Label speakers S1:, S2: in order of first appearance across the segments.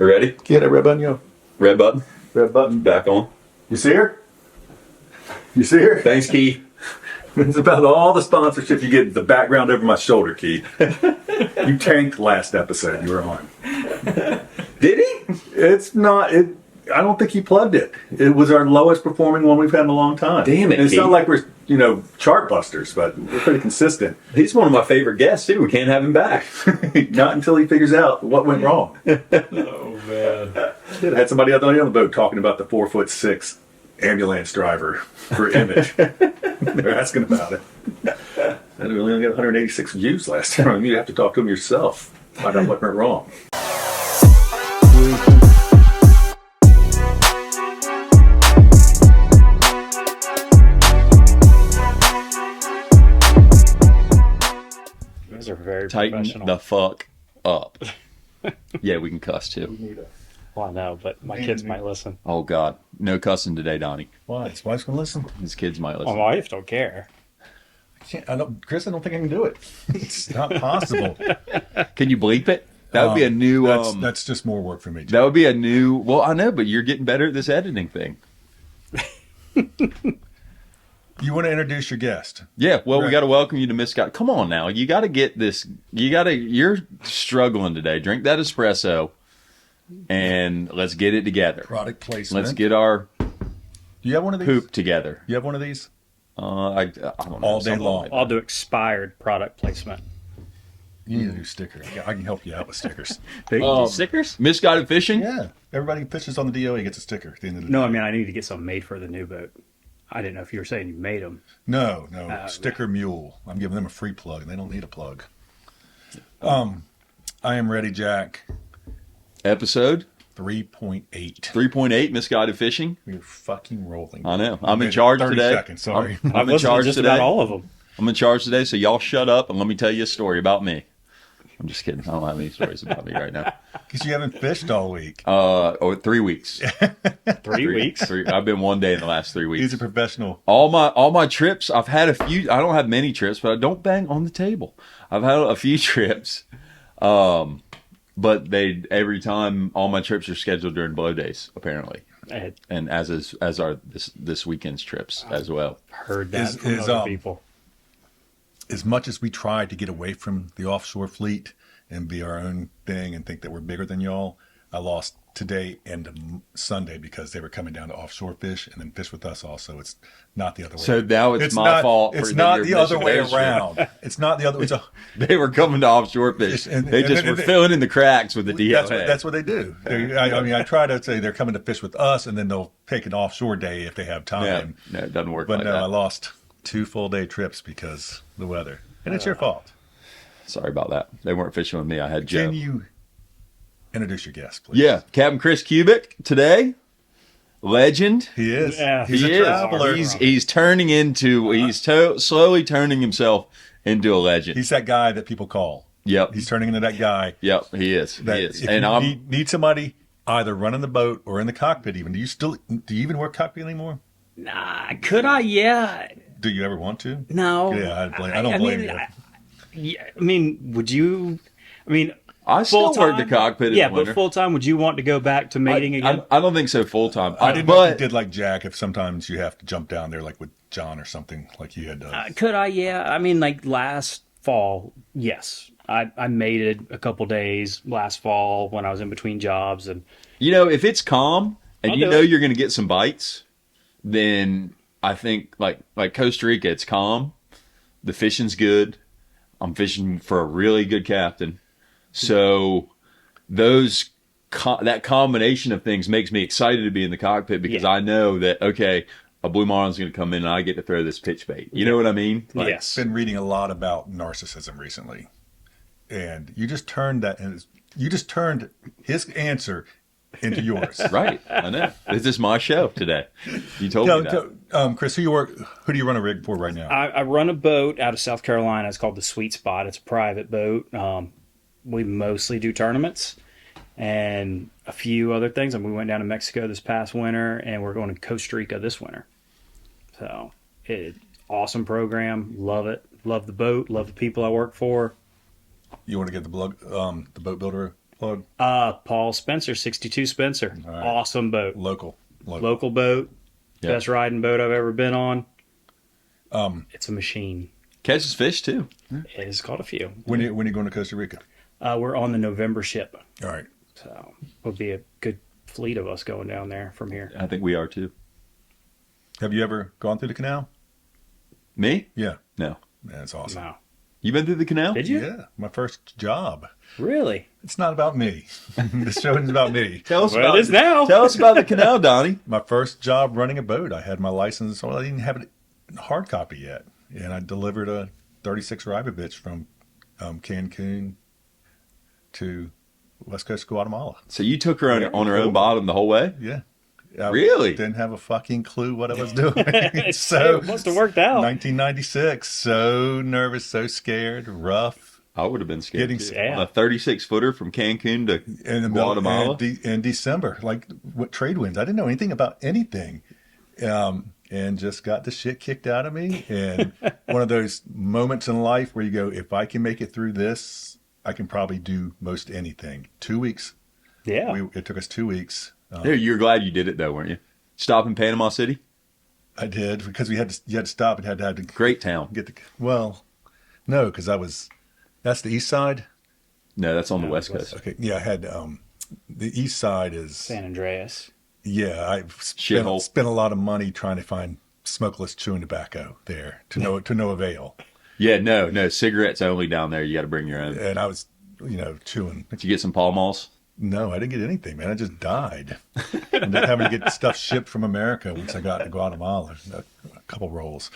S1: We ready?
S2: Get that red button, yo.
S1: Red button.
S2: Red button.
S1: Back on.
S2: You see her? You see her?
S1: Thanks, Keith.
S2: It's about all the sponsorship you get in the background over my shoulder, Keith. You tanked last episode you were on.
S1: Did he?
S2: It's not... I don't think he plugged it. It was our lowest performing one we've had in a long time.
S1: Damn it,
S2: And it's
S1: Keith.
S2: not like we're, chart busters, but we're pretty consistent.
S1: He's one of my favorite guests, too. We can't have him back.
S2: Not until he figures out what went wrong.
S3: Oh, man.
S2: I had somebody out on the boat talking about the 4'6" ambulance driver for image. They're asking about it. And we only got 186 views last time. You have to talk to them yourself. Find out what went wrong.
S3: You guys are very
S1: Tighten
S3: professional.
S1: the fuck up. Yeah, we can cuss, too.
S3: Well, I know, but my kids might listen.
S1: Oh, God. No cussing today, Donnie.
S2: Why? His wife's going to listen?
S1: His kids might
S3: My
S1: listen.
S3: wife don't care.
S2: Chris, I don't think I can do it. It's not possible.
S1: Can you bleep it? That would be a new...
S2: That's just more work for me.
S1: that would be a new... Well, I know, but you're getting better at this editing thing.
S2: You want to introduce your guest?
S1: Yeah, well, we
S2: Right.
S1: got to welcome you to Misguided. Come on now. You got to get this... You're struggling today. Drink that espresso, and let's get it together.
S2: Product placement.
S1: Let's get our
S2: Do you have one of these?
S1: poop together.
S2: You have one of these?
S1: I don't know.
S2: All day
S1: something
S2: long.
S1: like
S3: I'll do expired product placement.
S2: You need a new sticker. I can help you out with stickers.
S3: Stickers?
S1: Misguided fishing?
S2: Yeah. Everybody who fishes on the DOE gets a sticker at the end of the
S3: No,
S2: day.
S3: I mean, I need to get some made for the new boat. I didn't know if you were saying you made them.
S2: No. Sticker Mule. I'm giving them a free plug, and they don't need a plug. I am ready, Jack.
S1: Episode
S2: 3.8.
S1: 3.8, Misguided fishing.
S2: We're fucking rolling.
S1: I know. I'm in charge
S2: 30
S1: today.
S2: seconds, sorry.
S1: I'm
S3: I've
S1: in
S3: listened to
S1: charge
S3: just
S1: today.
S3: about all of them.
S1: I'm in charge today, so y'all shut up and let me tell you a story about me. I'm just kidding. I don't have any stories about me right now.
S2: Because you haven't fished all week.
S1: Or 3 weeks.
S3: 3 weeks?
S1: I've been one day in the last 3 weeks.
S2: He's a professional.
S1: All my trips, I've had a few. I don't have many trips, but I don't bang on the table. I've had a few trips, but every time all my trips are scheduled during blow days, apparently, and as are this weekend's trips as well.
S3: Heard that from
S2: Is,
S3: other people.
S2: As much as we try to get away from the offshore fleet and be our own thing and think that we're bigger than y'all, I lost today and Sunday because they were coming down to offshore fish and then fish with us also. It's not the other way.
S1: So now it's my fault.
S2: It's
S1: for
S2: not
S1: your
S2: the other way
S1: misinformation.
S2: around. It's not the other. It's a,
S1: They were coming to offshore fish. They just were filling in the cracks with the DLA.
S2: that's what they do. I try to say they're coming to fish with us, and then they'll take an offshore day if they have time.
S1: No, it doesn't work
S2: But
S1: like
S2: no,
S1: that.
S2: I lost 2 full day trips because of the weather, and it's your fault.
S1: Sorry about that. They weren't fishing with me. I had Joe.
S2: Can you introduce your guest, please?
S1: Yeah, Captain Chris Kubik today. Legend.
S2: He is.
S3: Yeah.
S2: He's
S1: He
S2: a
S1: is.
S2: traveler.
S1: He's turning into. He's slowly turning himself into a legend.
S2: He's that guy that people call.
S1: Yep.
S2: He's turning into that guy.
S1: Yep. He is. He
S2: That
S1: is.
S2: if
S1: And
S2: you need somebody either running the boat or in the cockpit. Even do you even work cockpit anymore?
S3: Nah, could I? Yeah.
S2: Do you ever want to?
S3: No.
S2: Yeah, I don't blame you.
S3: I mean, would you? I mean,
S1: I still
S3: full-time?
S1: work the cockpit in
S3: Yeah,
S1: the winter.
S3: but full time, would you want to go back to mating again?
S1: I don't think so full time.
S2: I didn't know if you
S1: But
S2: did like Jack. If sometimes you have to jump down there, like with John or something, like you had done.
S3: Could I? Yeah. I mean, like last fall, yes. I mated a couple days last fall when I was in between jobs, and
S1: if it's calm and
S3: I'll
S1: you
S3: do
S1: know
S3: it.
S1: you're going to get some bites, then I think like Costa Rica, it's calm. The fishing's good. I'm fishing for a really good captain. So that combination of things makes me excited to be in the cockpit because I know that, okay, a blue marlin's going to come in and I get to throw this pitch bait. You know what I mean?
S3: yes.
S2: I've been reading a lot about narcissism recently, and you just turned his answer into yours.
S1: Right. I know. This is my show today. You told me that.
S2: Chris, who do you run a rig for right now?
S3: I run a boat out of South Carolina. It's called the Sweet Spot. It's a private boat. We mostly do tournaments and a few other things. And we went down to Mexico this past winter, and we're going to Costa Rica this winter. So, awesome program. Love it. Love the boat. Love the people I work for.
S2: You want to get the boat builder plug?
S3: Paul Spencer, 62 Spencer.
S2: right.
S3: Awesome boat.
S2: Local.
S3: Local boat.
S1: Yep.
S3: Best riding boat I've ever been on. It's a machine.
S1: Catches fish too.
S3: It has caught a few.
S2: When you going to Costa Rica?
S3: We're on the November ship.
S2: All right.
S3: So it'll be a good fleet of us going down there from here.
S1: I think we are too.
S2: Have you ever gone through the canal?
S1: Me?
S2: Yeah.
S1: No.
S2: Man, it's awesome.
S3: Wow.
S1: You been through the canal?
S3: Did you?
S2: Yeah, my first job.
S3: Really?
S2: It's not about me. The show is about me.
S1: Tell us
S3: Well,
S1: about
S3: it is now.
S1: Tell us about the canal, Donnie.
S2: My first job running a boat. I had my license. Well, I didn't have it in hard copy yet, and I delivered a 36 Ribovich from Cancun to West Coast Guatemala.
S1: So you took her on her
S3: cool.
S1: own bottom the whole way?
S2: Yeah. I
S1: Really?
S2: Didn't have a fucking clue what I was doing.
S3: It must have worked out.
S2: 1996. So nervous, so scared, rough.
S1: I would have been scared.
S2: Getting-
S1: too.
S3: Yeah.
S1: On a 36 footer from Cancun to
S2: In the middle,
S1: Guatemala.
S2: in December, like what trade winds. I didn't know anything about anything. And just got the shit kicked out of me. And one of those moments in life where you go, if I can make it through this, I can probably do most anything. 2 weeks.
S3: Yeah.
S2: It took us 2 weeks.
S1: Dude, you're glad you did it though, weren't you? Stop in Panama City?
S2: I did because you had to stop and had to
S1: Great town.
S2: get the, well, no, because that's the east side.
S1: No, that's on the
S3: No,
S1: West
S3: West-
S1: Coast.
S2: Okay. Yeah. I had, the east side is,
S3: San Andreas.
S2: yeah, I
S1: Shithole.
S2: spent a lot of money trying to find smokeless chewing tobacco there to no avail.
S1: Yeah, no, cigarettes only down there. You got to bring your own.
S2: And I was, chewing.
S1: Did you get some Pall Malls?
S2: No, I didn't get anything, man. I just died. And then having to get stuff shipped from America once I got to Guatemala, a couple rolls.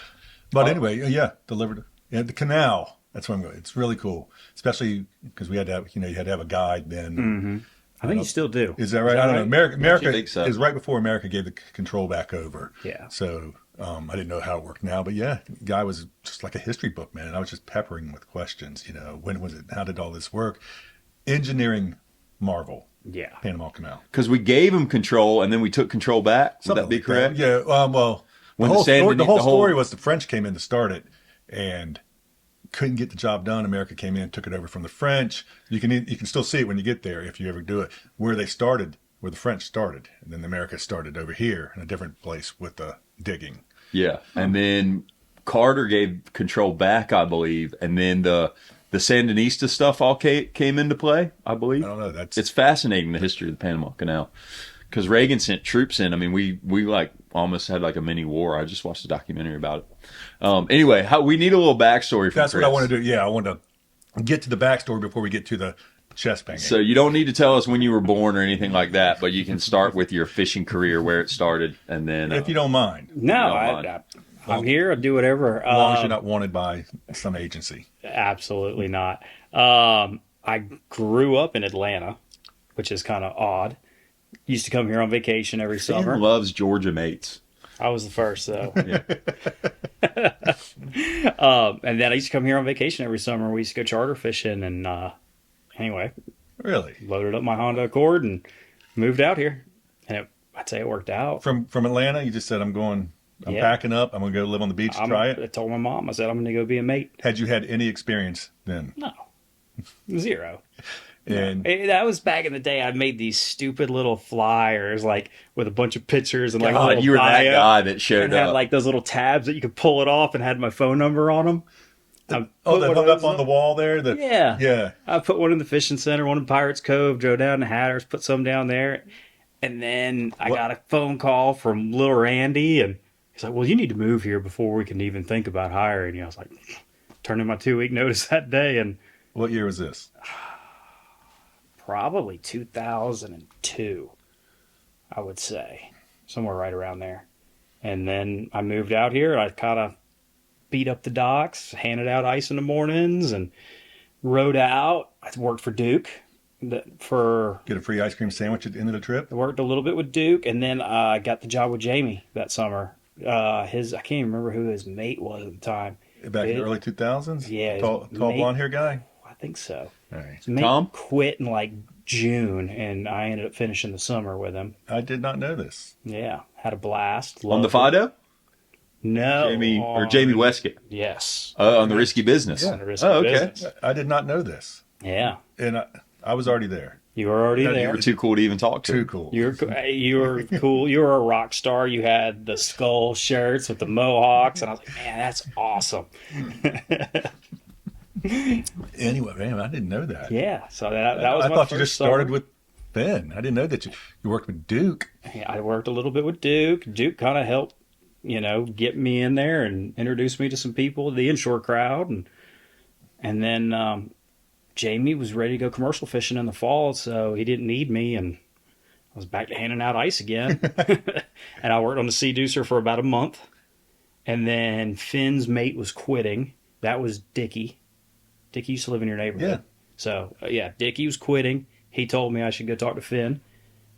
S2: But anyway, yeah, delivered. Yeah, the canal. That's where I'm going. It's really cool, especially because we had to have, you had to have a guide then.
S3: Mm-hmm. I think you still do.
S2: Is that right? I don't know. America
S1: think so?
S2: is right before America gave the control back over.
S3: Yeah.
S2: So I didn't know how it worked now, but yeah, the guy was just like a history book, man. And I was just peppering with questions. When was it? How did all this work? Engineering marvel.
S3: Yeah.
S2: Panama Canal.
S1: Because we gave him control and then we took control back. Would that be
S2: like
S1: correct?
S2: Yeah. Well,
S1: When
S2: the
S1: the
S2: whole,
S1: San
S2: story, the
S1: Denis-
S2: whole
S1: the whole-
S2: story was the French came in to start it and couldn't get the job done. America came in, took it over from the French. You can still see it when you get there if you ever do it. Where they started, where the French started, and then America started over here in a different place with the digging.
S1: Yeah. And then Carter gave control back, I believe. And then the Sandinista stuff all came into play, I believe.
S2: I don't know.
S1: It's fascinating, the history of the Panama Canal. Because Reagan sent troops in. I mean, we like almost had like a mini war. I just watched a documentary about it. Anyway, we need a little backstory from
S2: That's
S1: Chris.
S2: what I want to do. Yeah, I want to get to the backstory before we get to the chest banging.
S1: So you don't need to tell us when you were born or anything like that, but you can start with your fishing career, where it started, and then
S2: if you don't mind,
S3: No,
S1: don't mind.
S3: I'm here. I'll do whatever.
S2: as long as you're not wanted by some agency.
S3: Absolutely not. I grew up in Atlanta, which is kind of odd. Used to come here on vacation every
S1: Dan
S3: summer.
S1: loves Georgia mates.
S3: I was the first, though.
S1: Yeah.
S3: And then I used to come here on vacation every summer. We used to go charter fishing. And anyway,
S2: Really,
S3: loaded up my Honda Accord and moved out here. And I'd say it worked out.
S2: from Atlanta, you just said I'm
S3: Yeah.
S2: packing up. I'm going to go live on the beach. Try
S3: I
S2: it.
S3: told my mom, I said, I'm going to go be a mate.
S2: Had you had any experience then?
S3: No, zero.
S2: And
S3: That was back in the day. I made these stupid little flyers, like with a bunch of pictures and like a
S1: God,
S3: little
S1: you were that
S3: bio,
S1: guy that showed
S3: and had
S1: up.
S3: like those little tabs that you could pull it off and had my phone number on them.
S2: they hung up on the wall there.
S3: Yeah.
S2: Yeah.
S3: I put one in the fishing center, one in Pirates Cove, drove down to Hatters, put some down there, and then I got a phone call from little Randy, and he's like, "Well, you need to move here before we can even think about hiring you." I was like, turned in my 2-week notice that day, and
S2: What year was this?
S3: probably 2002, I would say, somewhere right around there. And then I moved out here. I kind of beat up the docks, handed out ice in the mornings, and rode out. I worked for Duke. Get
S2: a free ice cream sandwich at the end of the trip?
S3: I worked a little bit with Duke, and then I got the job with Jamie that summer. I can't even remember who his mate was at the time.
S2: Back in the early 2000s?
S3: Yeah,
S2: Tall
S3: mate-
S2: blonde hair guy?
S3: I think so.
S2: All right.
S3: His mate
S1: Tom?
S3: quit in like June, and I ended up finishing the summer with him.
S2: I did not know this.
S3: Yeah, had a blast.
S1: On the
S3: Loved it.
S1: Fido?
S3: No,
S1: Jamie Westcott.
S3: Yes,
S1: On the Risky Business.
S3: on the Risky
S1: Oh, okay.
S3: Business.
S2: I did not know this.
S3: Yeah,
S2: And I was already there.
S3: You were already
S1: You
S3: there.
S1: were too cool to even talk to.
S2: Too cool.
S3: You were cool. You were a rock star. You had the skull shirts with the mohawks, and I was like, man, that's awesome.
S2: Anyway, man, I didn't know that.
S3: Yeah, so that was.
S2: I
S3: my
S2: thought you
S3: first
S2: just started
S3: summer.
S2: with Finn. I didn't know that you worked with Duke.
S3: Yeah, I worked a little bit with Duke. Duke kind of helped, get me in there and introduce me to some people, the inshore crowd, and then Jamie was ready to go commercial fishing in the fall, so he didn't need me, and I was back to handing out ice again. And I worked on the Sea Deucer for about a month, and then Finn's mate was quitting. That was Dickie. Dickie used to live in your neighborhood.
S2: Yeah.
S3: So, Dickie was quitting. He told me I should go talk to Finn.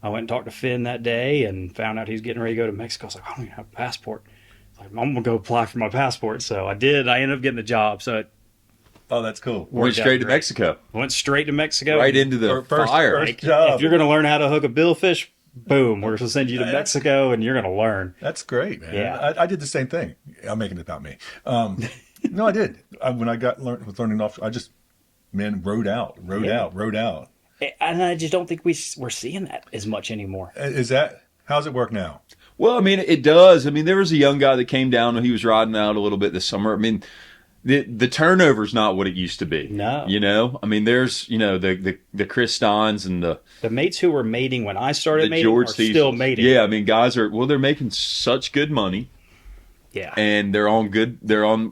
S3: I went and talked to Finn that day and found out he was getting ready to go to Mexico. I was like, I don't even have a passport. I was like, I'm going to go apply for my passport. So I did. I ended up getting the job. So it
S2: Oh, that's cool.
S1: Went straight to Mexico.
S3: went straight to Mexico.
S1: Right into the fire.
S3: Like,
S2: job.
S3: if you're going to learn how to hook a billfish, boom, we're going to send you to Mexico and you're going to learn.
S2: That's great, man.
S3: Yeah.
S2: I did the same thing. I'm making it about me. No, I did. When I was learning off, I just rode out.
S3: And I just don't think we're seeing that as much anymore.
S2: How's it work now?
S1: Well, I mean, it does. I mean, there was a young guy that came down and he was riding out a little bit this summer. I mean, the turnover's not what it used to be.
S3: No.
S1: I mean, there's, the Chris Steins and the
S3: mates who were mating when I started mating
S1: George
S3: are
S1: Thiesels.
S3: still mating.
S1: Yeah, I mean, guys they're making such good money.
S3: Yeah.
S1: And they're on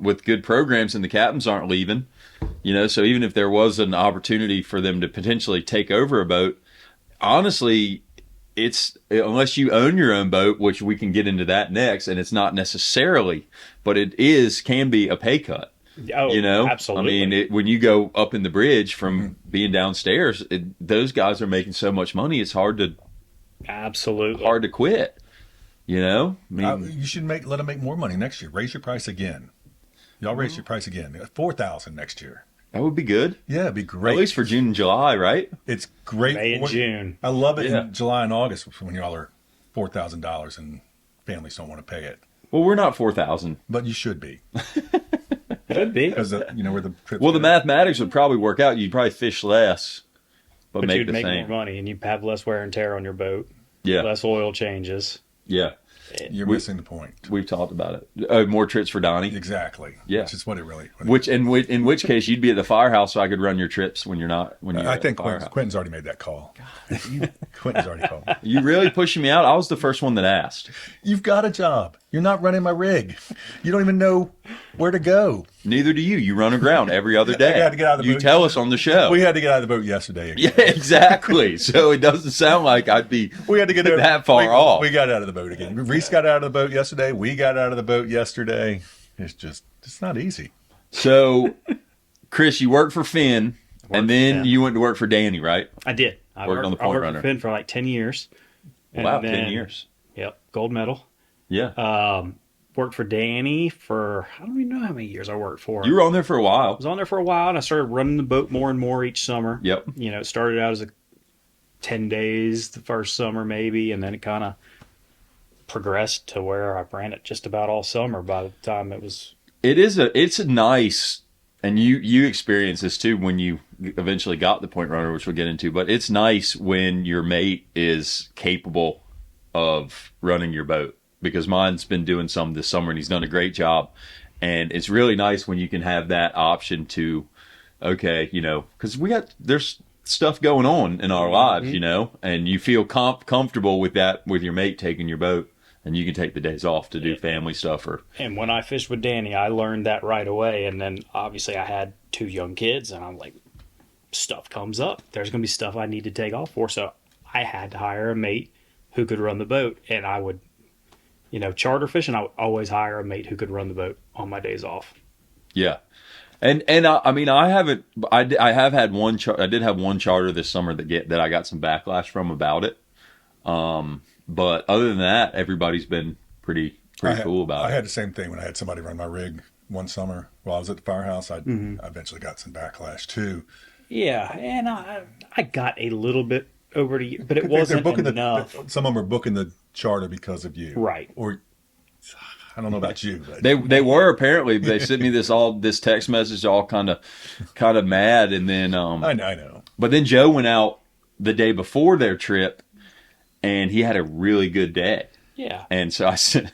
S1: with good programs, and the captains aren't leaving. So even if there was an opportunity for them to potentially take over a boat, honestly, it's unless you own your own boat, which we can get into that next, and it's not necessarily, but can be a pay cut.
S3: Oh, absolutely.
S1: I mean, when you go up in the bridge from being downstairs, those guys are making so much money, it's hard to quit. I mean,
S2: You should let them make more money next year. Raise your price again. Y'all raise your price again. $4,000 next year.
S1: that would be good.
S2: Yeah, it'd be great.
S1: At least for June and July, right?
S2: It's great.
S3: May and June.
S2: I love it
S1: Yeah.
S2: in July and August when y'all are $4,000 and families don't want to pay it.
S1: Well, we're not 4,000.
S2: But you should be.
S3: Could be.
S2: Because, where the trips
S1: Well, the
S2: go.
S1: mathematics would probably work out. You'd probably fish less, but
S3: But
S1: make
S3: you'd
S1: the
S3: make
S1: same.
S3: more money and you'd have less wear and tear on your boat.
S1: Yeah,
S3: Less oil changes.
S1: yeah.
S2: You're missing the point.
S1: We've talked about it. More trips for Donnie.
S2: Exactly.
S1: Yeah.
S2: Which is what it really.
S1: In which case you'd be at the firehouse, so I could run your trips when you're not. When you're
S2: I
S1: at
S2: think
S1: the firehouse.
S2: Quentin's already made that call. Quentin's already called.
S1: You really pushing me out? I was the first one that asked.
S2: You've got a job. You're not running my rig. You don't even know where to go.
S1: Neither do you. You run aground every other day.
S2: I had to get out of the
S1: You
S2: boat.
S1: tell us on the show.
S2: We had to get out of the boat yesterday. Again.
S1: Yeah, exactly. So it doesn't sound like I'd be.
S2: We had to get
S1: that far off.
S2: We got out of the boat again. Reese got out of the boat yesterday. We got out of the boat yesterday. It's not easy.
S1: So, Chris, you worked for Finn, and then
S3: Finn.
S1: you went to work for Danny, right?
S3: I did. I
S1: Worked on the
S3: I worked
S1: Point
S3: for Finn for like 10 years. And
S1: Wow,
S3: then-
S1: 10 years.
S3: Yep. Gold medal.
S1: Yeah.
S3: Worked for Danny for, I don't even know how many years I worked for.
S1: You were on there for a
S3: I
S1: while.
S3: was on there for a while, and I started running the boat more and more each summer.
S1: Yep.
S3: It started out as 10 days the first summer maybe, and then it kind of progressed to where I ran it just about all summer by the time it was.
S1: It's a nice, and you experienced this too when you eventually got the point runner, which we'll get into, but it's nice when your mate is capable of running your boat, because mine's been doing some this summer and he's done a great job. And it's really nice when you can have that option to, okay, because there's stuff going on in our lives, and you feel comfortable with that, with your mate taking your boat, and you can take the days off to do family stuff.
S3: And when I fished with Danny, I learned that right away. And then obviously I had 2 young kids, and I'm like, stuff comes up. There's going to be stuff I need to take off for. So I had to hire a mate who could run the boat, and I would, charter fishing, I would always hire a mate who could run the boat on my days off.
S1: Yeah. And I mean, I have had one, I did have one charter this summer that I got some backlash from about it. But other than that, everybody's been pretty cool about it.
S2: I had the same thing when I had somebody run my rig one summer while I was at the firehouse. I eventually got some backlash too.
S3: Yeah, and I got a little bit over to you, but it wasn't enough.
S2: Some of them are booking the charter because of you.
S3: Right.
S2: Or I don't know about you. But.
S1: They were apparently. They sent me this text message, all kind of mad, and then
S2: I know.
S1: But then Joe went out the day before their trip, and he had a really good day.
S3: Yeah.
S1: And so I sent,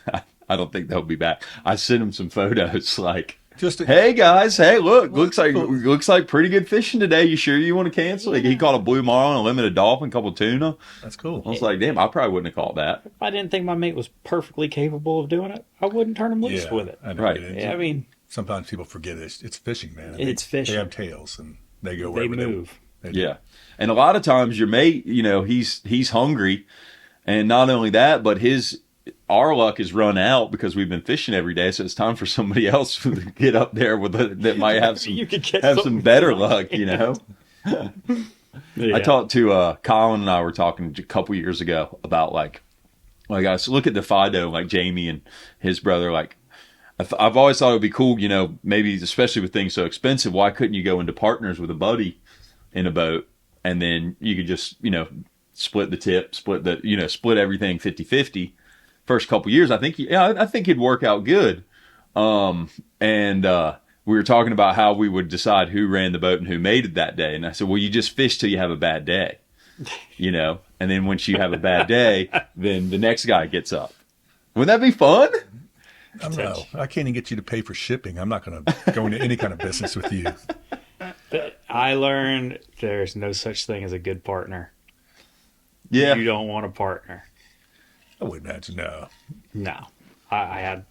S1: I don't think they'll be back. I sent him some photos like,
S2: Just
S1: hey guys, hey look, looks like pretty good fishing today. You sure you want to cancel? Like, he caught a blue marlin, a limited dolphin, a couple tuna.
S2: That's cool.
S1: I was like, damn, I probably wouldn't have caught that.
S3: If I didn't think my mate was perfectly capable of doing it, I wouldn't turn him loose with it.
S2: I know.
S1: Right.
S3: Yeah, I mean,
S2: Sometimes people forget it's fishing, man.
S3: It's fishing.
S2: They have tails and they go
S3: they
S2: wherever
S3: move.
S2: they do.
S1: Yeah. And a lot of times your mate, he's hungry, and not only that, but our luck is run out because we've been fishing every day, so it's time for somebody else to get up there that might have some
S3: You could get
S1: have some
S3: something
S1: better
S3: fun.
S1: luck,
S3: Yeah.
S1: I talked to Colin, and I were talking a couple years ago about like I look at the Fido, like Jamie and his brother. Like I've always thought it would be cool, maybe especially with things so expensive. Why couldn't you go into partners with a buddy in a boat, and then you could just split the tip, split everything 50-50. First couple years, I think it'd work out good. And we were talking about how we would decide who ran the boat and who made it that day. And I said, well, you just fish till you have a bad day, and then once you have a bad day, then the next guy gets up. Wouldn't that be fun?
S2: No, I can't even get you to pay for shipping. I'm not going to go into any kind of business with you.
S3: I learned there's no such thing as a good partner.
S1: Yeah.
S3: You don't want a partner.
S2: I would imagine no.
S3: No. I had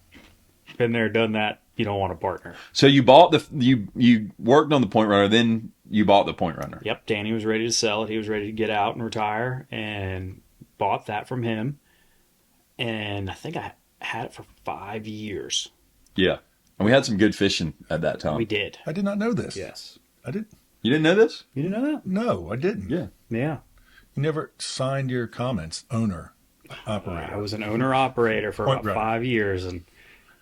S3: been there, done that. You don't want a partner.
S1: So you bought you worked on the Point Runner, then you bought the Point Runner.
S3: Yep. Danny was ready to sell it. He was ready to get out and retire, and bought that from him. And I think I had it for 5 years.
S1: Yeah. And we had some good fishing at that time.
S3: We did.
S2: I did not know this.
S3: Yes.
S2: I did.
S1: You didn't know this?
S3: You didn't know that?
S2: No, I didn't.
S1: Yeah.
S3: Yeah.
S2: You never signed your comments, owner, operator.
S3: I was an owner-operator for
S2: Point
S3: about
S2: Runner.
S3: 5 years, and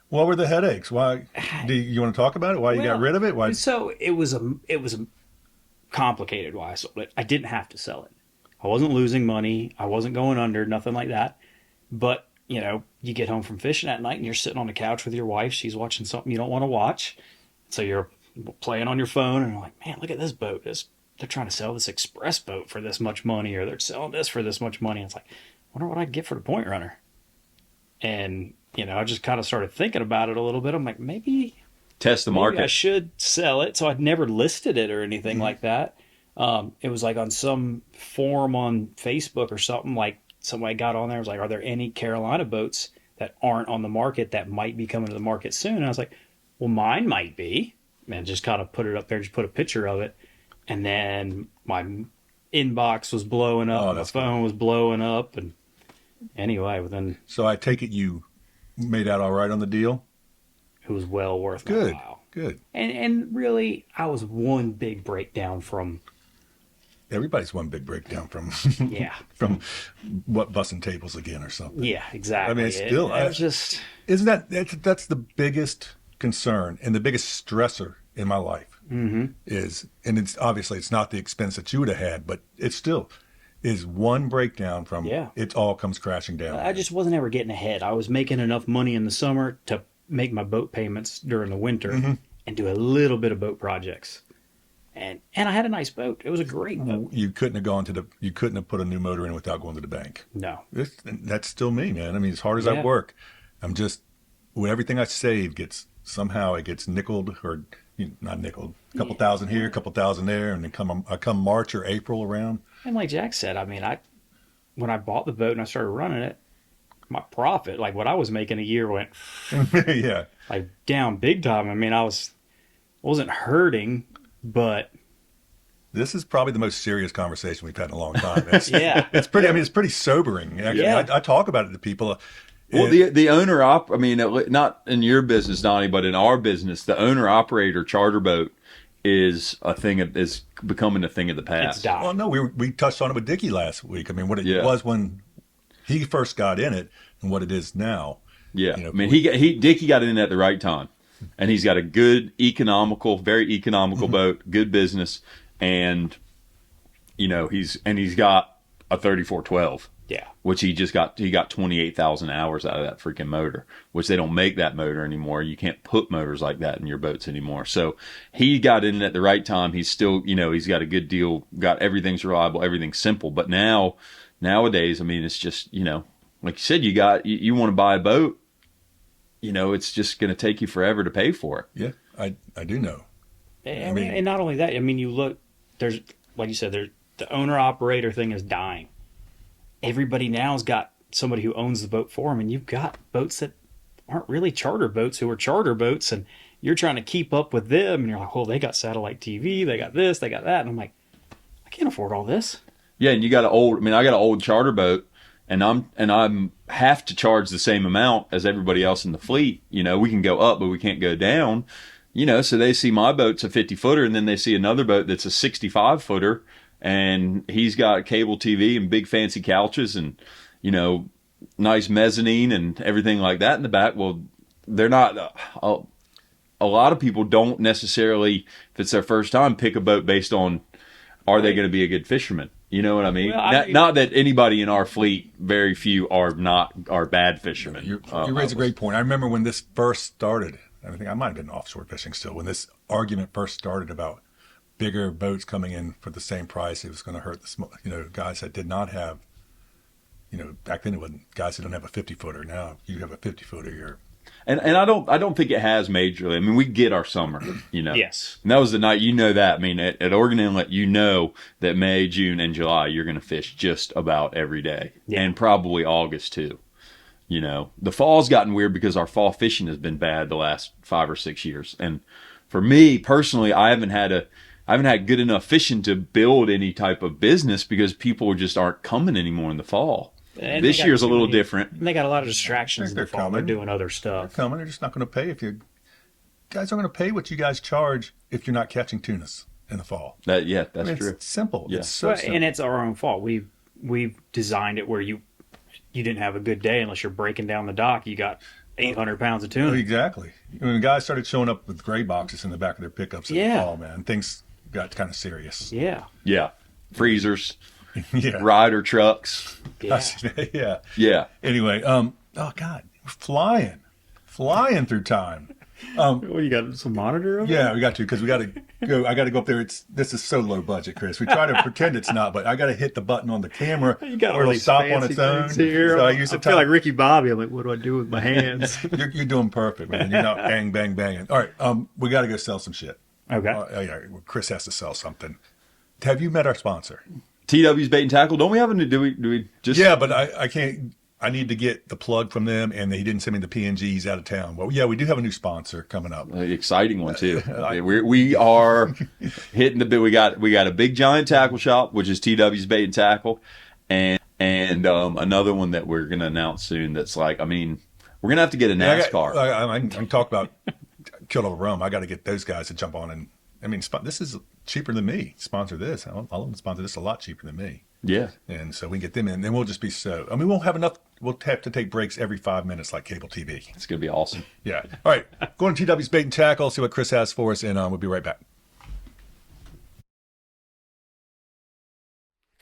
S2: What were the headaches? Why? Do you want to talk about it? Why you got rid of it? Why?
S3: So it was a complicated why I sold it. I didn't have to sell it. I wasn't losing money. I wasn't going under, nothing like that. But, you get home from fishing at night and you're sitting on the couch with your wife. She's watching something you don't want to watch. So you're playing on your phone and you're like, man, look at this boat. They're trying to sell this express boat for this much money, or they're selling this for this much money. It's like, I wonder what I'd get for the Point Runner. And, I just kind of started thinking about it a little bit. I'm like, maybe
S1: Test the market.
S3: I should sell it. So I'd never listed it or anything like that. It was like on some forum on Facebook or something, like somebody got on there and was like, are there any Carolina boats that aren't on the market that might be coming to the market soon? And I was like, well, mine might be. And just kind of put it up there, just put a picture of it. And then my inbox was blowing up. My phone was blowing up. And anyway, then
S2: So I take it you made out all right on the deal?
S3: it was well worth my
S2: Good.
S3: while.
S2: Good.
S3: And really, I was one big breakdown from,
S2: Everybody's one big breakdown from
S3: yeah.
S2: from what busting tables again or something.
S3: Yeah, exactly.
S2: I mean, it's still-
S3: it was just,
S2: Isn't that's the biggest concern and the biggest stressor in my life is, and it's obviously it's not the expense that you would have had, but it still is one breakdown from it all comes crashing down.
S3: I just wasn't ever getting ahead. I was making enough money in the summer to make my boat payments during the winter and do a little bit of boat projects. And I had a nice boat. It was a great boat.
S2: You couldn't have put a new motor in without going to the bank.
S3: No.
S2: That's still me, man. I mean, as hard as I
S3: Yeah.
S2: work, I'm just, with everything I save gets nickeled or not nickeled. A couple thousand here, a couple thousand there, and then come March or April around.
S3: And like Jack said, I mean, when I bought the boat and I started running it, my profit, like what I was making a year, went
S2: Yeah.
S3: like down big time. I mean, wasn't hurting, but
S2: This is probably the most serious conversation we've had in a long time. It's,
S3: yeah.
S2: it's pretty. I mean, it's pretty sobering. Actually.
S3: Yeah.
S2: I talk about it to people.
S1: Well, the owner I mean, not in your business, Donnie, but in our business, the owner operator charter boat is becoming a thing of the
S3: It's
S1: past.
S3: died.
S2: Well, no, we touched on it with Dickie last week. I mean, what it
S1: Yeah.
S2: was when he first got in it, and what it is now.
S1: Yeah, I mean, Dickie got in at the right time, and he's got a good very economical boat, good business, and he's got a 3412.
S3: Yeah.
S1: Which he got 28,000 hours out of that freaking motor, which they don't make that motor anymore. You can't put motors like that in your boats anymore. So he got in at the right time. He's still, he's got a good deal, got everything's reliable, everything's simple. But nowadays, I mean, it's just, like you said, you want to buy a boat, it's just going to take you forever to pay for it.
S2: Yeah, I do know.
S3: And not only that, I mean, you look, there's, like you said, the owner-operator thing is dying. Everybody now's got somebody who owns the boat for them, and you've got boats that aren't really charter boats who are charter boats, and you're trying to keep up with them, and you're like, well, they got satellite TV, they got this, they got that, and I'm like, I can't afford all this.
S1: Yeah, and I got an old charter boat, and I'm have to charge the same amount as everybody else in the fleet. We can go up, but we can't go down. So they see my boat's a 50-footer, and then they see another boat that's a 65-footer, and he's got cable TV and big fancy couches and, nice mezzanine and everything like that in the back. Well, they're not, a lot of people don't necessarily, if it's their first time, pick a boat based on, are they going to be a good fisherman? You know what I mean?
S3: Well,
S1: not that anybody in our fleet, very few are bad fishermen.
S2: You raise a great point. I remember when this first started, I think I might have been offshore fishing still, when this argument first started about bigger boats coming in for the same price, it was going to hurt the small, guys that did not have, back then it wasn't guys that don't have a 50-footer. Now you have a 50-footer, you're.
S1: And I don't think it has majorly. I mean, we get our summer,
S3: Yes.
S1: And that was the night, that. I mean, at Oregon Inlet, that May, June, and July, you're going to fish just about every day.
S3: Yeah.
S1: And probably August, too. The fall's gotten weird because our fall fishing has been bad the last 5 or 6 years. And for me, personally, I haven't had good enough fishing to build any type of business because people just aren't coming anymore in the fall.
S3: And
S1: this year's a little different.
S3: And they got a lot of distractions in the fall. They're doing other
S2: They're
S3: stuff.
S2: coming. They're just not going to pay guys aren't going to pay what you guys charge if you're not catching tunas in the fall.
S1: That's true.
S2: It's simple.
S1: Yeah.
S2: It's so simple.
S3: And it's our own fault. We've designed it where you didn't have a good day unless you're breaking down the dock. You got 800 pounds of tuna.
S2: Exactly. When guys started showing up with gray boxes in the back of their pickups in the fall, man, things got kind of serious.
S3: Yeah.
S1: Yeah. Freezers.
S2: Yeah.
S1: Rider trucks.
S3: Yeah.
S2: Yeah.
S1: Yeah.
S2: Anyway, oh God, we're flying through time.
S3: What, you got some monitor over
S2: Yeah, we got to, because we got to go. I got to go up there. This is so low budget, Chris. We try to pretend it's not, but I got to hit the button on the camera.
S3: You got
S2: or
S3: all
S2: it'll
S3: these
S2: stop on
S3: fancy
S2: its own.
S3: things here.
S2: So I use the
S3: feel like Ricky Bobby. I'm like, what do I do with my hands?
S2: You're doing perfect, man. You're not bang, bang, banging. All right, we got to go sell some shit.
S3: Okay.
S2: Yeah, Chris has to sell something. Have you met our sponsor?
S1: TW's Bait and Tackle. Don't we have any? Do we just?
S2: Yeah, but I can't. I need to get the plug from them, and he didn't send me the PNG. He's out of town. Well, yeah, we do have a new sponsor coming up.
S1: An exciting one too. We are hitting the bit. We got a big giant tackle shop, which is TW's Bait and Tackle, and another one that we're going to announce soon. That's like, I mean, we're going to have to get a NASCAR.
S2: I can talk about Kilo Rum. I got to get those guys to jump on, and I mean, this is cheaper than me. Sponsor this. I'll sponsor this a lot cheaper than me.
S1: Yeah.
S2: And so we can get them in, and then we'll just be we won't have enough. We'll have to take breaks every 5 minutes like cable TV.
S1: It's going to be awesome.
S2: Yeah. All right. Going to TW's Bait and Tackle, see what Chris has for us, and we'll be right back.